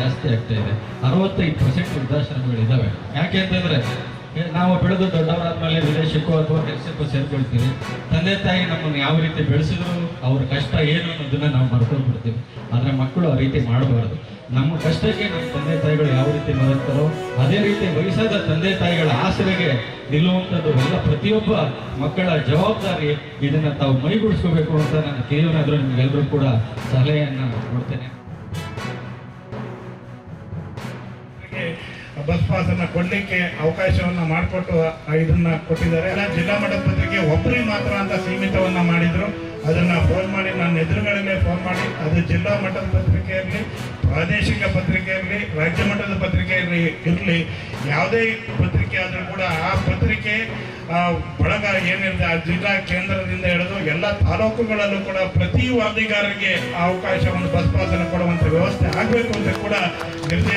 ಜಾಸ್ತಿ ಆಗ್ತಾ ಇದೆ. 65% ವೃದ್ಧಾಶ್ರಮಗಳಿದ್ದಾವೆ. ಯಾಕೆ ಅಂತಂದರೆ ನಾವು ಬೆಳೆದು ದೊಡ್ಡವರಾದ್ಮೇಲೆ ವಿದೇಶಕ್ಕೋ ಅಥವಾ ಕೆಲಸಕ್ಕೋ ಸೇರ್ಕೊಳ್ತೀವಿ. ತಂದೆ ತಾಯಿ ನಮ್ಮನ್ನು ಯಾವ ರೀತಿ ಬೆಳೆಸಿದ್ರು, ಅವ್ರ ಕಷ್ಟ ಏನು ಅನ್ನೋದನ್ನ ನಾವು ಮರ್ಕೊಂಡ್ಬಿಡ್ತೀವಿ. ಆದರೆ ಮಕ್ಕಳು ಆ ರೀತಿ ಮಾಡಬಾರ್ದು. ನಮ್ಮ ಕಷ್ಟಕ್ಕೆ ನಮ್ಮ ತಂದೆ ತಾಯಿಗಳು ಯಾವ ರೀತಿ ಬದುಕ್ತಾರೋ ಅದೇ ರೀತಿ ವಯಸ್ಸಾದ ತಂದೆ ತಾಯಿಗಳ ಆಸರೆಗೆ ನಿಲ್ಲುವಂಥದ್ದು ಎಲ್ಲ ಪ್ರತಿಯೊಬ್ಬ ಮಕ್ಕಳ ಜವಾಬ್ದಾರಿ. ಇದನ್ನ ತಾವು ಮೈಗೂಡಿಸ್ಕೋಬೇಕು ಅಂತ ನಾನು ಕಿರಿಯವನಾದರೂ ನಿಮಗೆಲ್ಲರೂ ಕೂಡ ಸಲಹೆಯನ್ನ ಕೊಡ್ತೇನೆ. ಬಸ್ ಪಾಸ್ ಅನ್ನ ಕೊಡ್ಲಿಕ್ಕೆ ಅವಕಾಶವನ್ನ ಮಾಡಿಕೊಟ್ಟು ಇದನ್ನ ಕೊಟ್ಟಿದ್ದಾರೆ. ಜಿಲ್ಲಾ ಮಟ್ಟದ ಪತ್ರಿಕೆ ಒಬ್ಬರಿಗೆ ಮಾತ್ರ ಅಂತ ಸೀಮಿತವನ್ನ ಮಾಡಿದ್ರು. ಅದನ್ನ ಫೋನ್ ಮಾಡಿ ನನ್ನ ಎದುರುಗಳಲ್ಲೇ ಫೋನ್ ಮಾಡಿ ಅದು ಜಿಲ್ಲಾ ಮಟ್ಟದ ಪತ್ರಿಕೆ ಇರಲಿ, ಪ್ರಾದೇಶಿಕ ಪತ್ರಿಕೆ ಇರಲಿ, ರಾಜ್ಯ ಮಟ್ಟದ ಪತ್ರಿಕೆ ಇರಲಿ, ಯಾವುದೇ ಪತ್ರಿಕೆ ಆದರೂ ಕೂಡ ಆ ಪತ್ರಿಕೆ ಬಳಗ ಏನಿರುತ್ತೆ ಆ ಜಿಲ್ಲಾ ಕೇಂದ್ರದಿಂದ ಹಿಡಿದು ಎಲ್ಲ ತಾಲೂಕುಗಳಲ್ಲೂ ಕೂಡ ಪ್ರತಿ ವರದಿಗಾರರಿಗೆ ಅವಕಾಶವನ್ನು ಬಸ್ ಪಾಸನ್ನು ಕೊಡುವಂಥ ವ್ಯವಸ್ಥೆ ಆಗಬೇಕು ಅಂತ ಕೂಡ ನಿರ್ದೇಶ